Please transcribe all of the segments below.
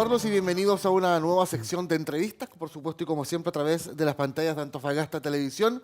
saludarlos y bienvenidos a una nueva sección de entrevistas, por supuesto y como siempre a través de las pantallas de Antofagasta Televisión,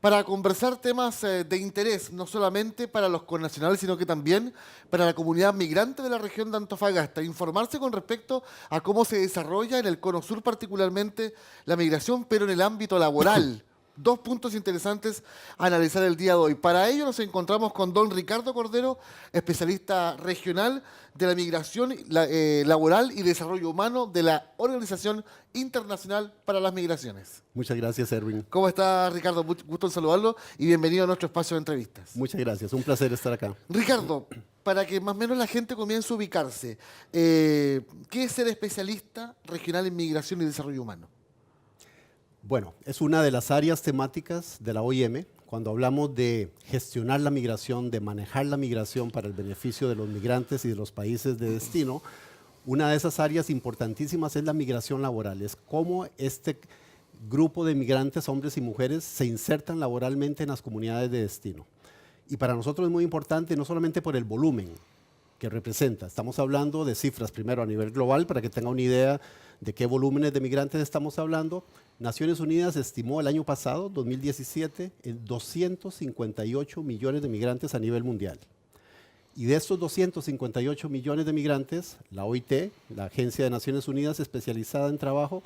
para conversar temas de interés, no solamente para los connacionales, sino que también para la comunidad migrante de la región de Antofagasta. Informarse con respecto a cómo se desarrolla en el Cono Sur particularmente la migración, pero en el ámbito laboral. Dos puntos interesantes a analizar el día de hoy. Para ello nos encontramos con don Ricardo Cordero, especialista regional de la migración laboral y desarrollo humano de la Organización Internacional para las Migraciones. Muchas gracias, Erwin. ¿Cómo está, Ricardo? Mucho gusto en saludarlo y bienvenido a nuestro espacio de entrevistas. Muchas gracias, un placer estar acá. Ricardo, para que más o menos la gente comience a ubicarse, ¿qué es ser especialista regional en migración y desarrollo humano? Bueno, es una de las áreas temáticas de la OIM. Cuando hablamos de gestionar la migración, de manejar la migración para el beneficio de los migrantes y de los países de destino, una de esas áreas importantísimas es la migración laboral. Es cómo este grupo de migrantes, hombres y mujeres, se insertan laboralmente en las comunidades de destino. Y para nosotros es muy importante, no solamente por el volumen que representa. Estamos hablando de cifras primero a nivel global para que tenga una idea de qué volúmenes de migrantes estamos hablando. Naciones Unidas estimó el año pasado, 2017, en 258 millones de migrantes a nivel mundial. Y de estos 258 millones de migrantes, la OIT, la Agencia de Naciones Unidas especializada en trabajo,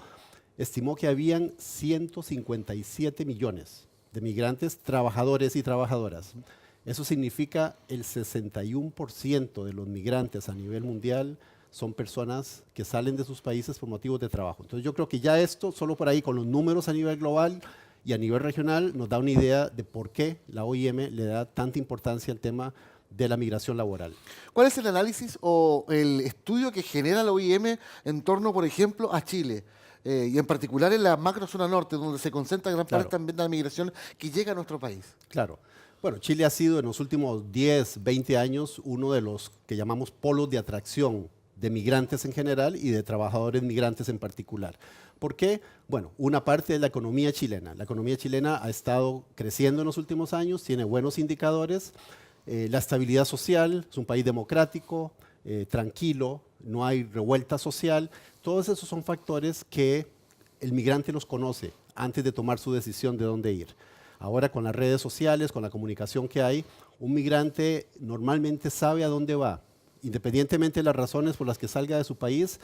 estimó que habían 157 millones de migrantes trabajadores y trabajadoras. Eso significa el 61% de los migrantes a nivel mundial son personas que salen de sus países por motivos de trabajo. Entonces yo creo que ya esto, solo por ahí con los números a nivel global y a nivel regional, nos da una idea de por qué la OIM le da tanta importancia al tema de la migración laboral. ¿Cuál es el análisis o el estudio que genera la OIM en torno, por ejemplo, a Chile? Y en particular en la macrozona norte, donde se concentra gran parte también de la migración que llega a nuestro país. Claro. Bueno, Chile ha sido en los últimos 10, 20 años uno de los que llamamos polos de atracción de migrantes en general y de trabajadores migrantes en particular. ¿Por qué? Bueno, una parte es la economía chilena. La economía chilena ha estado creciendo en los últimos años, tiene buenos indicadores. La estabilidad social, es un país democrático, tranquilo, no hay revuelta social. Todos esos son factores que el migrante los conoce antes de tomar su decisión de dónde ir. Ahora con las redes sociales, con la comunicación que hay, un migrante normalmente sabe a dónde va. Independientemente de las razones por las que salga de su país,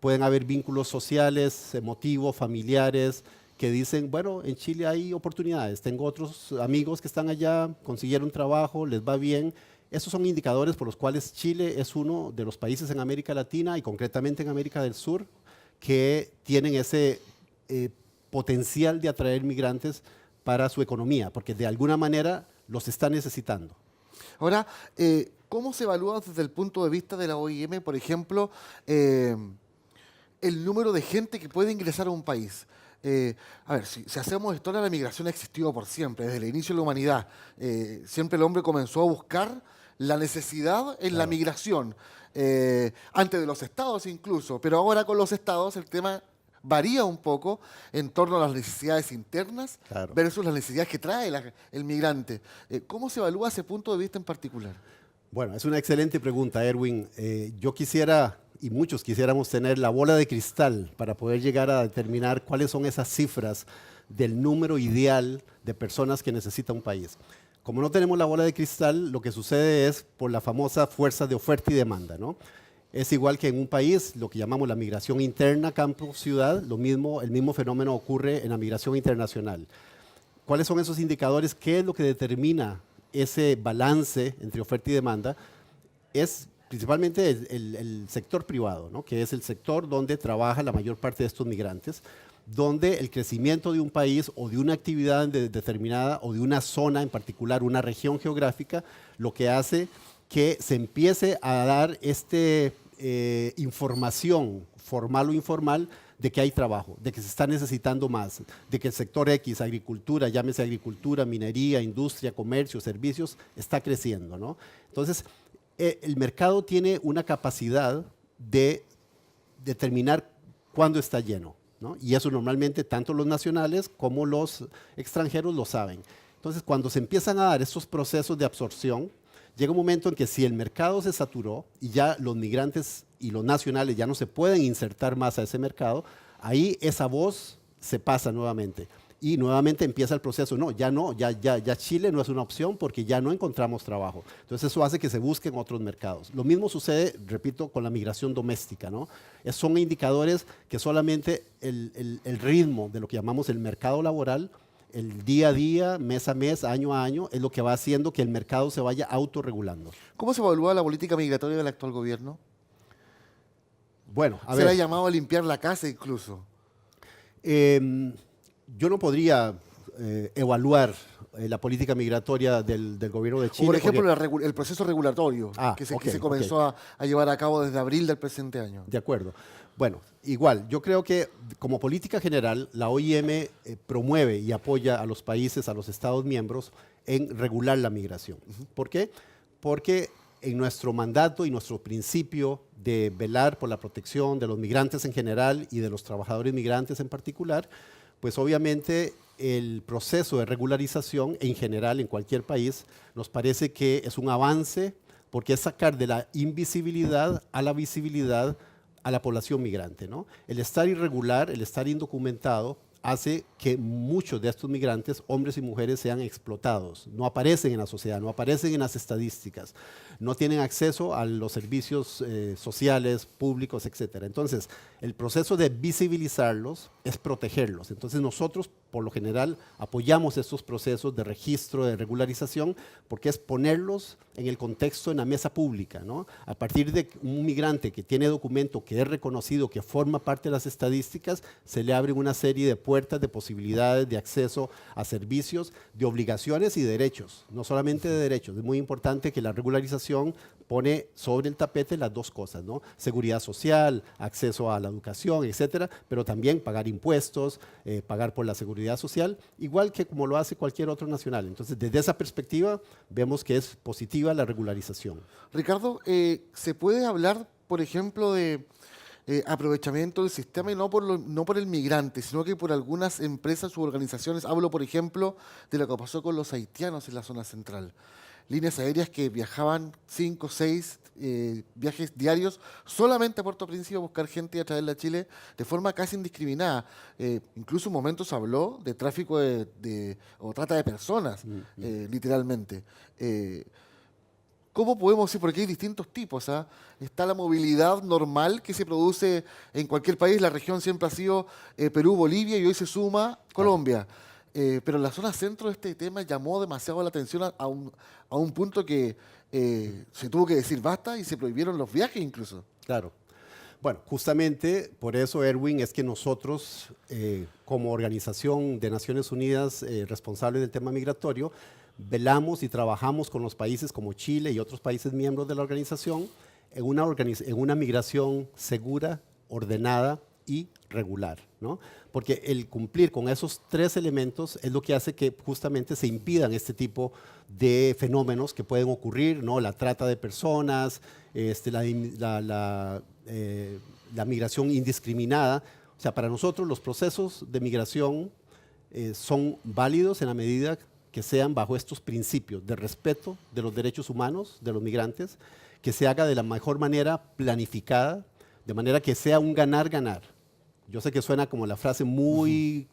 pueden haber vínculos sociales, emotivos, familiares, que dicen, bueno, en Chile hay oportunidades, tengo otros amigos que están allá, consiguieron trabajo, les va bien. Esos son indicadores por los cuales Chile es uno de los países en América Latina y concretamente en América del Sur que tienen ese potencial de atraer migrantes para su economía, porque de alguna manera los está necesitando. Ahora, ¿cómo se evalúa desde el punto de vista de la OIM, por ejemplo, el número de gente que puede ingresar a un país? A ver, si hacemos historia, la migración ha existido por siempre, desde el inicio de la humanidad. Siempre el hombre comenzó a buscar la necesidad en la migración, antes de los estados incluso, pero ahora con los estados el tema varía un poco en torno a las necesidades internas versus las necesidades que trae el migrante. ¿Cómo se evalúa ese punto de vista en particular? Bueno, es una excelente pregunta, Erwin. Yo quisiera, y muchos quisiéramos tener la bola de cristal para poder llegar a determinar cuáles son esas cifras del número ideal de personas que necesita un país. Como no tenemos la bola de cristal, lo que sucede es por la famosa fuerza de oferta y demanda, ¿no? Es igual que en un país, lo que llamamos la migración interna, campo-ciudad, el mismo fenómeno ocurre en la migración internacional. ¿Cuáles son esos indicadores? ¿Qué es lo que determina ese balance entre oferta y demanda? Es principalmente el sector privado, ¿no? Que es el sector donde trabaja la mayor parte de estos migrantes, donde el crecimiento de un país o de una actividad determinada o de una zona en particular, una región geográfica, lo que hace que se empiece a dar información formal o informal de que hay trabajo, de que se está necesitando más, de que el sector X, agricultura, llámese agricultura, minería, industria, comercio, servicios, está creciendo, ¿no? Entonces, el mercado tiene una capacidad de determinar cuándo está lleno, ¿no? Y eso normalmente tanto los nacionales como los extranjeros lo saben. Entonces, cuando se empiezan a dar estos procesos de absorción, llega un momento en que si el mercado se saturó y ya los migrantes y los nacionales ya no se pueden insertar más a ese mercado, ahí esa voz se pasa nuevamente. Y nuevamente empieza el proceso. Ya Chile no es una opción porque ya no encontramos trabajo. Entonces eso hace que se busquen otros mercados. Lo mismo sucede, repito, con la migración doméstica, ¿no? Son indicadores que solamente el ritmo de lo que llamamos el mercado laboral, el día a día, mes a mes, año a año, es lo que va haciendo que el mercado se vaya autorregulando. ¿Cómo se evalúa la política migratoria del actual gobierno? Bueno, a Se le ha ver. llamado a limpiar la casa incluso. Yo no podría evaluar la política migratoria del gobierno de O Chile. por ejemplo, porque- el proceso regulatorio que se comenzó a llevar a cabo desde abril del presente año. De acuerdo. Bueno, igual, yo creo que como política general, la OIM promueve y apoya a los países, a los Estados miembros, en regular la migración. ¿Por qué? Porque en nuestro mandato y nuestro principio de velar por la protección de los migrantes en general y de los trabajadores migrantes en particular, pues obviamente el proceso de regularización en general en cualquier país nos parece que es un avance porque es sacar de la invisibilidad a la visibilidad a la población migrante, ¿no? El estar irregular, el estar indocumentado, hace que muchos de estos migrantes, hombres y mujeres, sean explotados. No aparecen en la sociedad, no aparecen en las estadísticas, no tienen acceso a los servicios sociales, públicos, etc. Entonces, el proceso de visibilizarlos es protegerlos. Entonces, nosotros, por lo general, apoyamos estos procesos de registro, de regularización, porque es ponerlos en el contexto, en la mesa pública, ¿no? A partir de un migrante que tiene documento, que es reconocido, que forma parte de las estadísticas, se le abren una serie de puertas, de posibilidades, de acceso a servicios, de obligaciones y derechos, no solamente de derechos. Es muy importante que la regularización pone sobre el tapete las dos cosas, ¿no? Seguridad social, acceso a la educación, etcétera, pero también pagar impuestos, pagar por la seguridad social, igual que como lo hace cualquier otro nacional. Entonces, desde esa perspectiva, vemos que es positiva la regularización. Ricardo, ¿se puede hablar, por ejemplo, de aprovechamiento del sistema y no por el migrante, sino que por algunas empresas u organizaciones? Hablo, por ejemplo, de lo que pasó con los haitianos en la zona central. Líneas aéreas que viajaban 5, 6 viajes diarios solamente a Puerto Príncipe a buscar gente y a traerla a Chile de forma casi indiscriminada. Incluso en momentos habló de tráfico o trata de personas, literalmente. ¿Cómo podemos decir? Porque hay distintos tipos. ¿Ah? Está la movilidad normal que se produce en cualquier país. La región siempre ha sido Perú, Bolivia y hoy se suma Colombia. Pero en la zona centro este tema llamó demasiado la atención a un punto que se tuvo que decir basta y se prohibieron los viajes incluso. Claro. Bueno, justamente por eso, Erwin, es que nosotros, como Organización de Naciones Unidas responsable del tema migratorio, velamos y trabajamos con los países como Chile y otros países miembros de la organización en una migración segura, ordenada y regular, ¿no? Porque el cumplir con esos tres elementos es lo que hace que justamente se impidan este tipo de fenómenos que pueden ocurrir, ¿no? La trata de personas, la migración indiscriminada. O sea, para nosotros los procesos de migración son válidos en la medida que sean bajo estos principios de respeto de los derechos humanos de los migrantes, que se haga de la mejor manera planificada, de manera que sea un ganar-ganar. Yo sé que suena como la frase un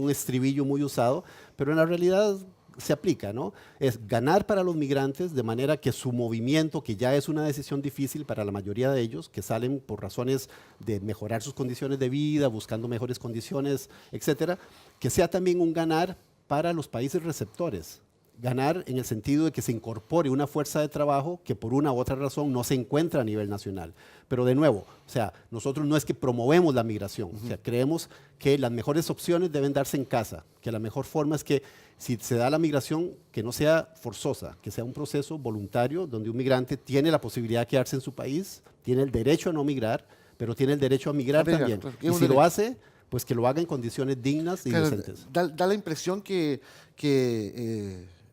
estribillo muy usado, pero en la realidad se aplica, ¿no? Es ganar para los migrantes de manera que su movimiento, que ya es una decisión difícil para la mayoría de ellos, que salen por razones de mejorar sus condiciones de vida, buscando mejores condiciones, etcétera, que sea también un ganar para los países receptores. Ganar en el sentido de que se incorpore una fuerza de trabajo que por una u otra razón no se encuentra a nivel nacional. Pero de nuevo, o sea, nosotros no es que promovemos la migración, o sea, creemos que las mejores opciones deben darse en casa, que la mejor forma es que si se da la migración, que no sea forzosa, que sea un proceso voluntario donde un migrante tiene la posibilidad de quedarse en su país, tiene el derecho a no migrar, pero tiene el derecho a migrar también. Claro, y si lo hace, pues que lo haga en condiciones dignas y claro, decentes. da la impresión que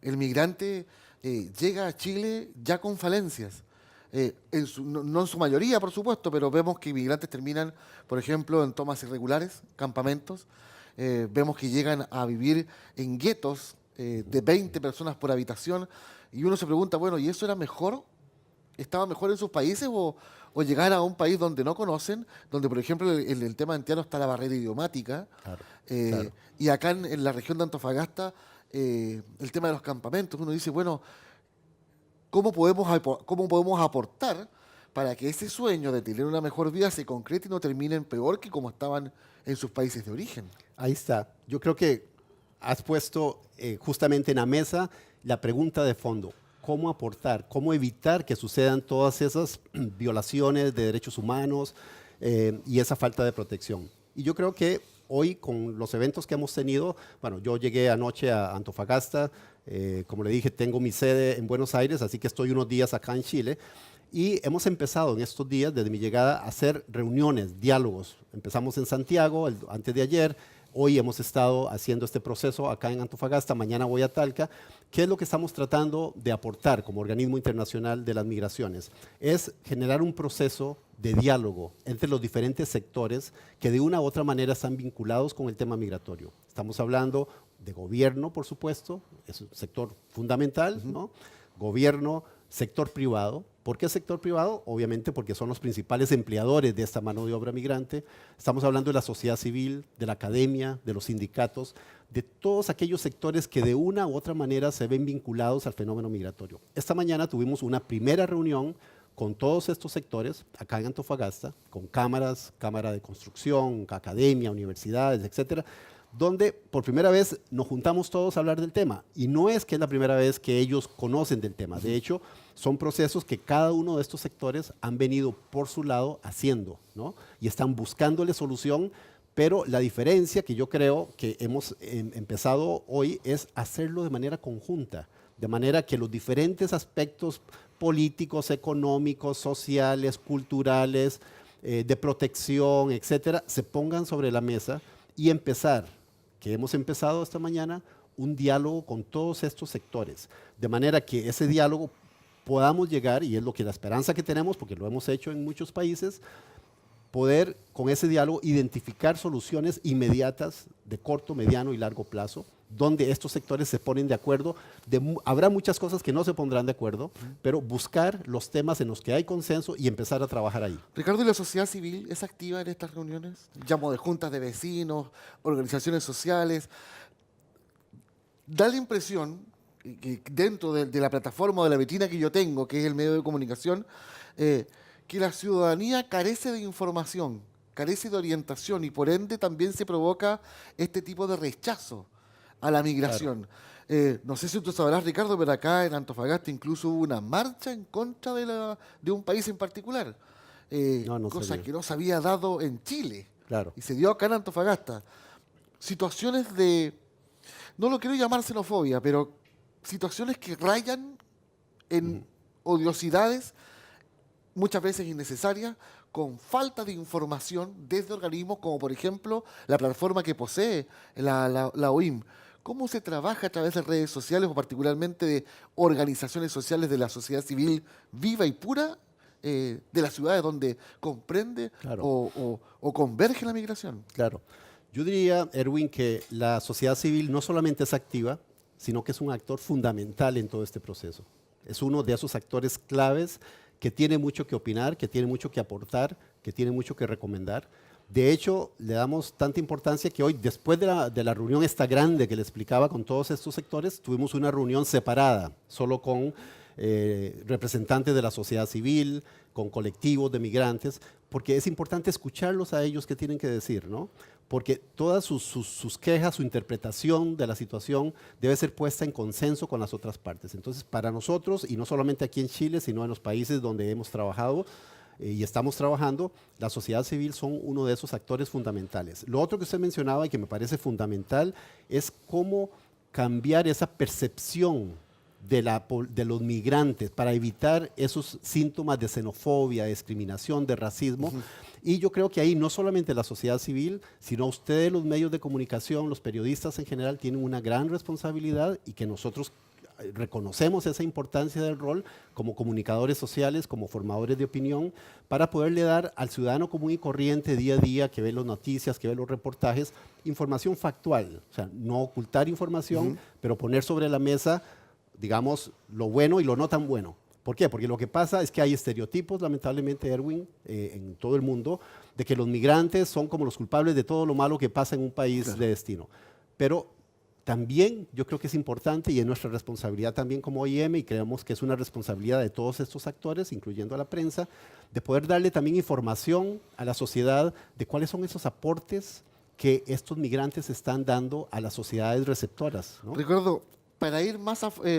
el migrante llega a Chile ya con falencias. No en su mayoría, por supuesto, pero vemos que inmigrantes terminan, por ejemplo, en tomas irregulares, campamentos. Vemos que llegan a vivir en guetos de 20 personas por habitación. Y uno se pregunta, bueno, ¿y eso era mejor estaba mejor en sus países o llegar a un país donde no conocen, donde por ejemplo el tema antiano está la barrera idiomática, Claro, eh, claro. y acá en la región de Antofagasta el tema de los campamentos, uno dice, bueno, cómo podemos aportar para que ese sueño de tener una mejor vida se concrete y no terminen peor que como estaban en sus países de origen? Ahí está. Yo creo que has puesto justamente en la mesa la pregunta de fondo. ¿Cómo aportar? ¿Cómo evitar que sucedan todas esas violaciones de derechos humanos y esa falta de protección? Y yo creo que hoy, con los eventos que hemos tenido, bueno, yo llegué anoche a Antofagasta, como le dije, tengo mi sede en Buenos Aires, así que estoy unos días acá en Chile. Y hemos empezado en estos días, desde mi llegada, a hacer reuniones, diálogos. Empezamos en Santiago antes de ayer. Hoy hemos estado haciendo este proceso acá en Antofagasta, mañana voy a Talca. ¿Qué es lo que estamos tratando de aportar como organismo internacional de las migraciones? Es generar un proceso de diálogo entre los diferentes sectores que de una u otra manera están vinculados con el tema migratorio. Estamos hablando de gobierno, por supuesto, es un sector fundamental, ¿no? Gobierno, sector privado. ¿Por qué sector privado? Obviamente porque son los principales empleadores de esta mano de obra migrante. Estamos hablando de la sociedad civil, de la academia, de los sindicatos, de todos aquellos sectores que de una u otra manera se ven vinculados al fenómeno migratorio. Esta mañana tuvimos una primera reunión con todos estos sectores, acá en Antofagasta, con cámaras, cámara de construcción, academia, universidades, etcétera, donde por primera vez nos juntamos todos a hablar del tema. Y no es que es la primera vez que ellos conocen del tema. De hecho, son procesos que cada uno de estos sectores han venido por su lado haciendo, ¿no? Y están buscándole solución, pero la diferencia que yo creo que hemos empezado hoy es hacerlo de manera conjunta, de manera que los diferentes aspectos políticos, económicos, sociales, culturales, de protección, etcétera, se pongan sobre la mesa y empezar, que hemos empezado esta mañana, un diálogo con todos estos sectores, de manera que ese diálogo podamos llegar, y es lo que la esperanza que tenemos, porque lo hemos hecho en muchos países, poder con ese diálogo identificar soluciones inmediatas de corto, mediano y largo plazo, donde estos sectores se ponen de acuerdo. Habrá muchas cosas que no se pondrán de acuerdo, pero buscar los temas en los que hay consenso y empezar a trabajar ahí. Ricardo, ¿y la sociedad civil es activa en estas reuniones? Llamo de juntas de vecinos, organizaciones sociales. Da la impresión que dentro de la plataforma o de la vitrina que yo tengo, que es el medio de comunicación, que la ciudadanía carece de información, carece de orientación y por ende también se provoca este tipo de rechazo a la migración. Claro. No sé si tú sabrás, Ricardo, pero acá en Antofagasta incluso hubo una marcha en contra de un país en particular, No cosa sabía. que no se había dado en Chile. Claro. Y se dio acá en Antofagasta. Situaciones no lo quiero llamar xenofobia, pero situaciones que rayan en odiosidades, muchas veces innecesarias, con falta de información desde organismos como por ejemplo la plataforma que posee la OIM. ¿Cómo se trabaja a través de redes sociales o particularmente de organizaciones sociales de la sociedad civil viva y pura de las ciudades donde comprende Claro. o converge la migración? Claro. Yo diría, Erwin, que la sociedad civil no solamente es activa, sino que es un actor fundamental en todo este proceso. Es uno de esos actores claves que tiene mucho que opinar, que tiene mucho que aportar, que tiene mucho que recomendar. De hecho, le damos tanta importancia que hoy, después de la reunión esta grande que le explicaba con todos estos sectores, tuvimos una reunión separada, solo con representantes de la sociedad civil, con colectivos de migrantes, porque es importante escucharlos a ellos qué tienen que decir, ¿no? Porque todas sus quejas, su interpretación de la situación debe ser puesta en consenso con las otras partes. Entonces, para nosotros, y no solamente aquí en Chile, sino en los países donde hemos trabajado y estamos trabajando, la sociedad civil son uno de esos actores fundamentales. Lo otro que usted mencionaba y que me parece fundamental es cómo cambiar esa percepción de los migrantes para evitar esos síntomas de xenofobia, de discriminación, de racismo. Y yo creo que ahí no solamente la sociedad civil, sino ustedes, los medios de comunicación, los periodistas en general, tienen una gran responsabilidad y que nosotros reconocemos esa importancia del rol como comunicadores sociales, como formadores de opinión, para poderle dar al ciudadano común y corriente día a día, que ve las noticias, que ve los reportajes, información factual. O sea, no ocultar información, pero poner sobre la mesa, digamos, lo bueno y lo no tan bueno, ¿Por qué? Porque lo que pasa es que hay estereotipos, lamentablemente, Erwin, en todo el mundo, de que los migrantes son como los culpables de todo lo malo que pasa en un país de destino. Pero también yo creo que es importante y es nuestra responsabilidad también como OIM, y creemos que es una responsabilidad de todos estos actores, incluyendo a la prensa, de poder darle también información a la sociedad de cuáles son esos aportes que estos migrantes están dando a las sociedades receptoras, ¿no? Recuerdo, para ir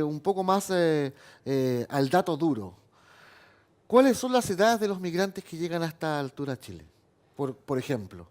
un poco más al dato duro, ¿cuáles son las edades de los migrantes que llegan a esta altura a Chile? Por ejemplo.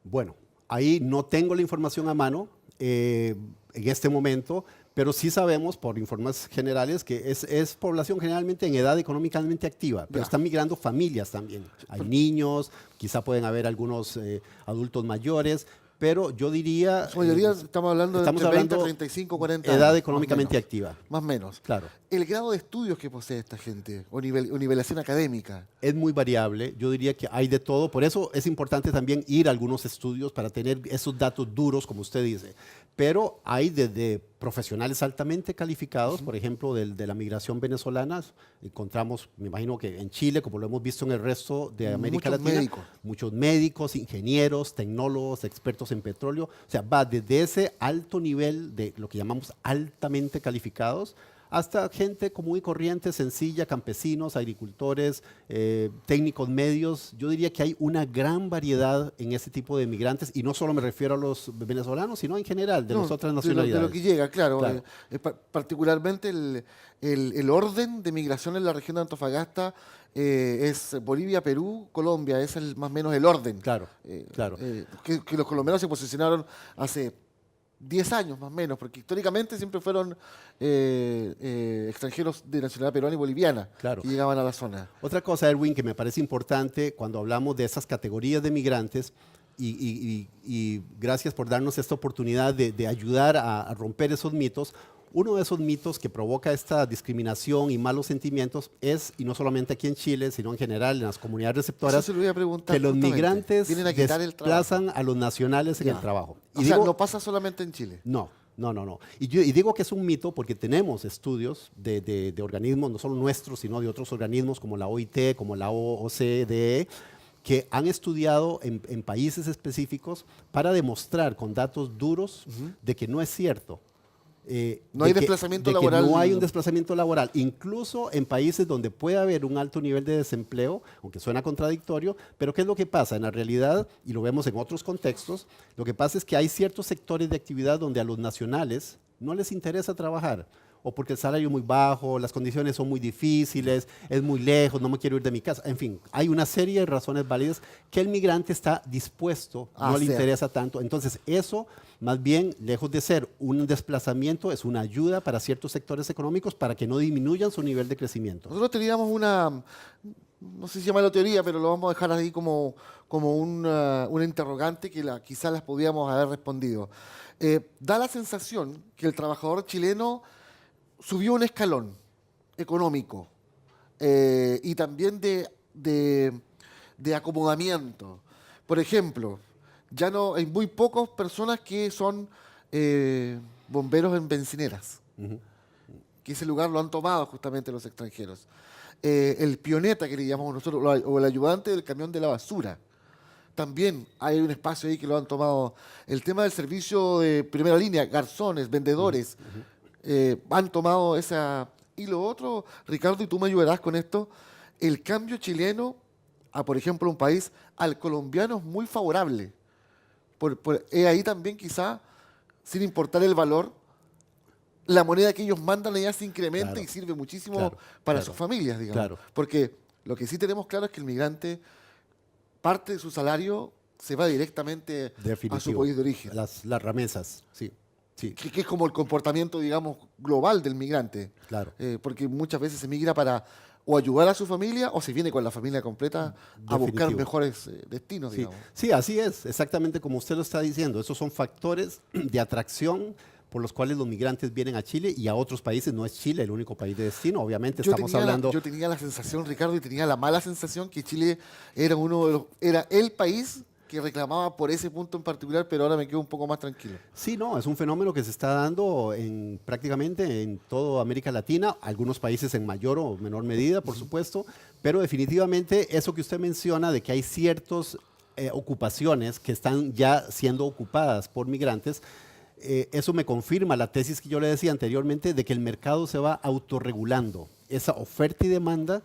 Bueno, ahí no tengo la información a mano en este momento, pero sí sabemos por informes generales que es población generalmente en edad económicamente activa, pero Ya. están migrando familias también. Hay niños, quizá pueden haber algunos adultos mayores, pero yo diría... En su mayoría estamos hablando de entre 20, 35, 40 años. edad más económicamente menos. activa. Más o menos. Claro. El grado de estudios que posee esta gente, o nivelación académica. Es muy variable, yo diría que hay de todo, por eso es importante también ir a algunos estudios para tener esos datos duros, como usted dice, pero hay desde profesionales altamente calificados, por ejemplo, de la migración venezolana, encontramos, me imagino que en Chile, como lo hemos visto en el resto de América Muchos Latina, médicos. muchos médicos, ingenieros, tecnólogos, expertos en petróleo, o sea, va desde ese alto nivel de lo que llamamos altamente calificados, hasta gente común y corriente, sencilla, campesinos, agricultores, técnicos medios. Yo diría que hay una gran variedad en este tipo de migrantes, y no solo me refiero a los venezolanos, sino en general, de No, las otras de nacionalidades. lo que llega, claro. Claro. Particularmente el orden de migración en la región de Antofagasta es Bolivia, Perú, Colombia. Es más o menos el orden. Claro, claro. Que los colombianos se posicionaron hace 10 años más o menos, porque históricamente siempre fueron extranjeros de nacionalidad peruana y boliviana Claro. que llegaban a la zona. Otra cosa, Erwin, que me parece importante cuando hablamos de esas categorías de migrantes, y gracias por darnos esta oportunidad de ayudar a romper esos mitos. Uno de esos mitos que provoca esta discriminación y malos sentimientos es, y no solamente aquí en Chile, sino en general en las comunidades receptoras, Eso se lo voy a preguntar que los justamente. migrantes Vienen a quitar el trabajo. desplazan a los nacionales en Ya. el trabajo. O sea, no pasa solamente en Chile. No, no, no, no. Y digo que es un mito porque tenemos estudios de organismos, no solo nuestros, sino de otros organismos como la OIT, como la OCDE, que han estudiado en países específicos para demostrar con datos duros de que no es cierto. No hay desplazamiento de laboral. Que no hay un desplazamiento laboral, incluso en países donde puede haber un alto nivel de desempleo, aunque suena contradictorio, pero ¿qué es lo que pasa? En la realidad, y lo vemos en otros contextos, lo que pasa es que hay ciertos sectores de actividad donde a los nacionales no les interesa trabajar, o porque el salario es muy bajo, las condiciones son muy difíciles, es muy lejos, no me quiero ir de mi casa. En fin, hay una serie de razones válidas que el migrante está dispuesto, no le interesa tanto. Entonces, eso, más bien, lejos de ser un desplazamiento, es una ayuda para ciertos sectores económicos para que no disminuyan su nivel de crecimiento. Nosotros teníamos no sé si se llama la teoría, pero lo vamos a dejar ahí como una interrogante que quizás las podíamos haber respondido. Da la sensación que el trabajador chileno subió un escalón económico y también de acomodamiento. Por ejemplo, ya no hay muy pocas personas que son bomberos en bencineras, que ese lugar lo han tomado justamente los extranjeros. El pioneta, que le llamamos nosotros, o el ayudante del camión de la basura. También hay un espacio ahí que lo han tomado. El tema del servicio de primera línea, garzones, vendedores, han tomado esa... Y lo otro, Ricardo, y tú me ayudarás con esto, el cambio chileno a, por ejemplo, un país, al colombiano es muy favorable. Ahí también quizá, sin importar el valor, la moneda que ellos mandan allá se incrementa y sirve muchísimo para sus familias, digamos. Claro. Porque lo que sí tenemos claro es que el migrante, parte de su salario se va directamente a su país de origen. Las remesas, sí. Sí. Que es como el comportamiento, digamos, global del migrante. Claro. Porque muchas veces se migra para o ayudar a su familia o se viene con la familia completa a buscar Definitivo. mejores destinos, Sí, digamos. sí, así es, exactamente como usted lo está diciendo. Esos son factores de atracción por los cuales los migrantes vienen a Chile y a otros países. No es Chile el único país de destino, obviamente estamos hablando... Yo tenía la sensación, Ricardo, y tenía la mala sensación que Chile era era el país que reclamaba por ese punto en particular, pero ahora me quedo un poco más tranquilo. Sí, no, es un fenómeno que se está dando prácticamente en toda América Latina, algunos países en mayor o menor medida, por supuesto, pero definitivamente eso que usted menciona de que hay ciertas ocupaciones que están ya siendo ocupadas por migrantes, eso me confirma la tesis que yo le decía anteriormente de que el mercado se va autorregulando. Esa oferta y demanda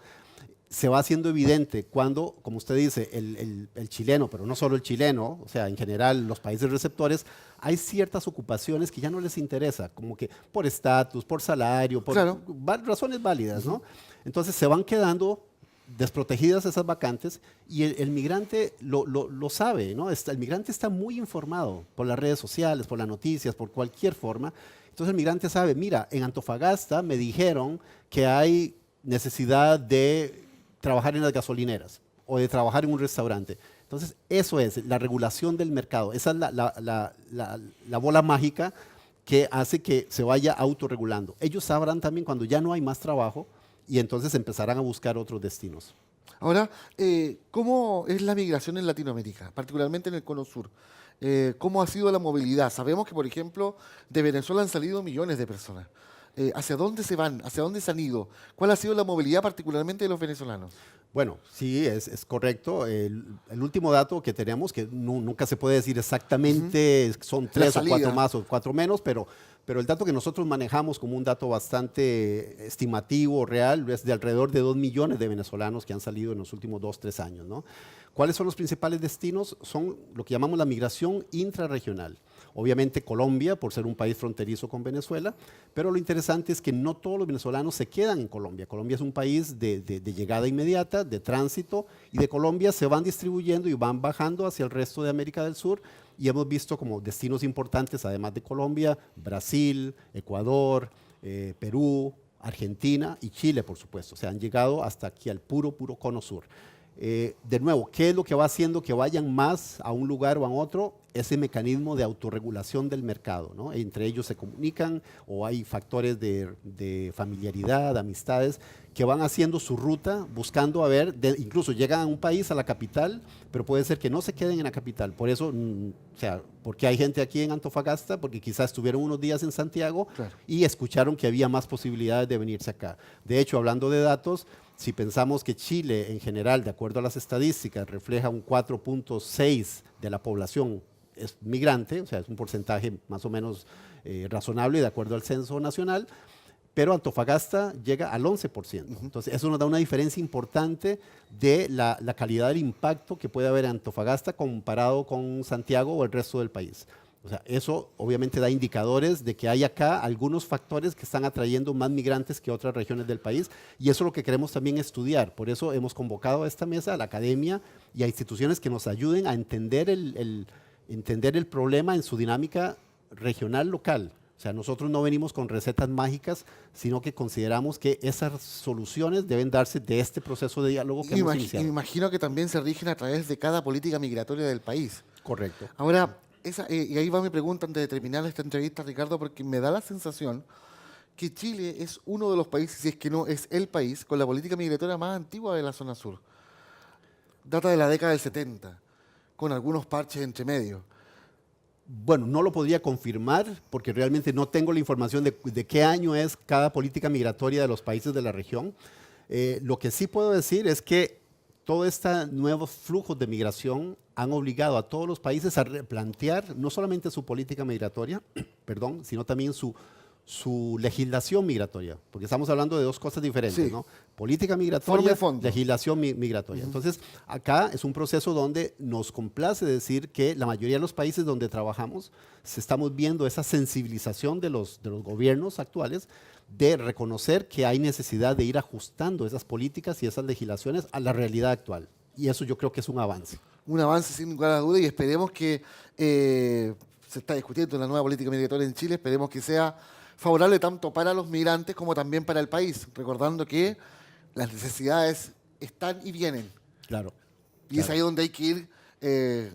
se va haciendo evidente cuando, como usted dice, el chileno, pero no solo el chileno, o sea, en general los países receptores, hay ciertas ocupaciones que ya no les interesa, como que por estatus, por salario, por Claro. razones válidas, ¿no? Entonces se van quedando desprotegidas esas vacantes y el migrante lo sabe, ¿no? El migrante está muy informado por las redes sociales, por las noticias, por cualquier forma. Entonces el migrante sabe, mira, en Antofagasta me dijeron que hay necesidad de trabajar en las gasolineras o de trabajar en un restaurante. Entonces, eso es la regulación del mercado. Esa es la bola mágica que hace que se vaya autorregulando. Ellos sabrán también cuando ya no hay más trabajo y entonces empezarán a buscar otros destinos. Ahora, ¿cómo es la migración en Latinoamérica, particularmente en el Cono Sur? ¿Cómo ha sido la movilidad? Sabemos que, por ejemplo, de Venezuela han salido millones de personas. ¿Hacia dónde se van? ¿Hacia dónde se han ido? ¿Cuál ha sido la movilidad particularmente de los venezolanos? Bueno, sí, es correcto. El último dato que tenemos, que nunca se puede decir exactamente, son 3 o 4 más o 4 menos, pero el dato que nosotros manejamos como un dato bastante estimativo, real, es de alrededor de 2 millones de venezolanos que han salido en los últimos 2, 3 años, ¿no? ¿Cuáles son los principales destinos? Son lo que llamamos la migración intrarregional. Obviamente Colombia, por ser un país fronterizo con Venezuela, pero lo interesante es que no todos los venezolanos se quedan en Colombia. Colombia es un país de llegada inmediata, de tránsito, y de Colombia se van distribuyendo y van bajando hacia el resto de América del Sur, y hemos visto como destinos importantes, además de Colombia, Brasil, Ecuador, Perú, Argentina y Chile, por supuesto. O sea, han llegado hasta aquí al puro cono sur. De nuevo, ¿qué es lo que va haciendo que vayan más a un lugar o a otro? Ese mecanismo de autorregulación del mercado, ¿no? Entre ellos se comunican o hay factores de familiaridad, amistades, que van haciendo su ruta buscando a ver, incluso llegan a un país, a la capital, pero puede ser que no se queden en la capital. Por eso, o sea, porque hay gente aquí en Antofagasta, porque quizás estuvieron unos días en Santiago Claro. y escucharon que había más posibilidades de venirse acá. De hecho, hablando de datos, si pensamos que Chile en general, de acuerdo a las estadísticas, refleja un 4.6 de la población es migrante, o sea, es un porcentaje más o menos razonable de acuerdo al censo nacional, pero Antofagasta llega al 11%. Entonces, eso nos da una diferencia importante de la calidad del impacto que puede haber en Antofagasta comparado con Santiago o el resto del país. O sea, eso obviamente da indicadores de que hay acá algunos factores que están atrayendo más migrantes que otras regiones del país, y eso es lo que queremos también estudiar. Por eso hemos convocado a esta mesa a la academia y a instituciones que nos ayuden a entender entender el problema en su dinámica regional local. O sea, nosotros no venimos con recetas mágicas, sino que consideramos que esas soluciones deben darse de este proceso de diálogo que hemos Me iniciado. imagino que también se rigen a través de cada política migratoria del país. Correcto. Ahora, y ahí va mi pregunta antes de terminar esta entrevista, Ricardo, porque me da la sensación que Chile es uno de los países, si es que no es el país, con la política migratoria más antigua de la zona sur. Data de la década del 70, con algunos parches entre medio. Bueno, no lo podría confirmar porque realmente no tengo la información de qué año es cada política migratoria de los países de la región. Lo que sí puedo decir es que todos estos nuevos flujos de migración han obligado a todos los países a replantear no solamente su política migratoria, perdón, sino también su legislación migratoria, porque estamos hablando de dos cosas diferentes, Sí. ¿no? Política Forma y migratoria, fondo. legislación migratoria. Entonces, acá es un proceso donde nos complace decir que la mayoría de los países donde trabajamos estamos viendo esa sensibilización de los gobiernos actuales de reconocer que hay necesidad de ir ajustando esas políticas y esas legislaciones a la realidad actual. Y eso yo creo que es un avance. Un avance sin lugar a duda y esperemos que se está discutiendo la nueva política migratoria en Chile, esperemos que sea favorable tanto para los migrantes como también para el país, recordando que las necesidades están y vienen. Claro. Y es claro. ahí donde hay que ir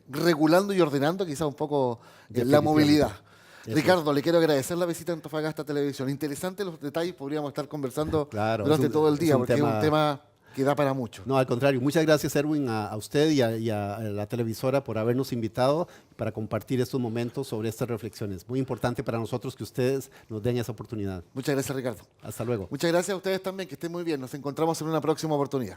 regulando y ordenando quizá un poco la Definitivamente. movilidad. Eso Ricardo, le quiero agradecer la visita a Antofagasta Televisión. Interesante los detalles, podríamos estar conversando Claro, durante todo el día, porque es un tema que da para mucho. No, al contrario. Muchas gracias, Erwin, a usted y a la televisora por habernos invitado para compartir estos momentos sobre estas reflexiones. Muy importante para nosotros que ustedes nos den esa oportunidad. Muchas gracias, Ricardo. Hasta luego. Muchas gracias a ustedes también, que estén muy bien. Nos encontramos en una próxima oportunidad.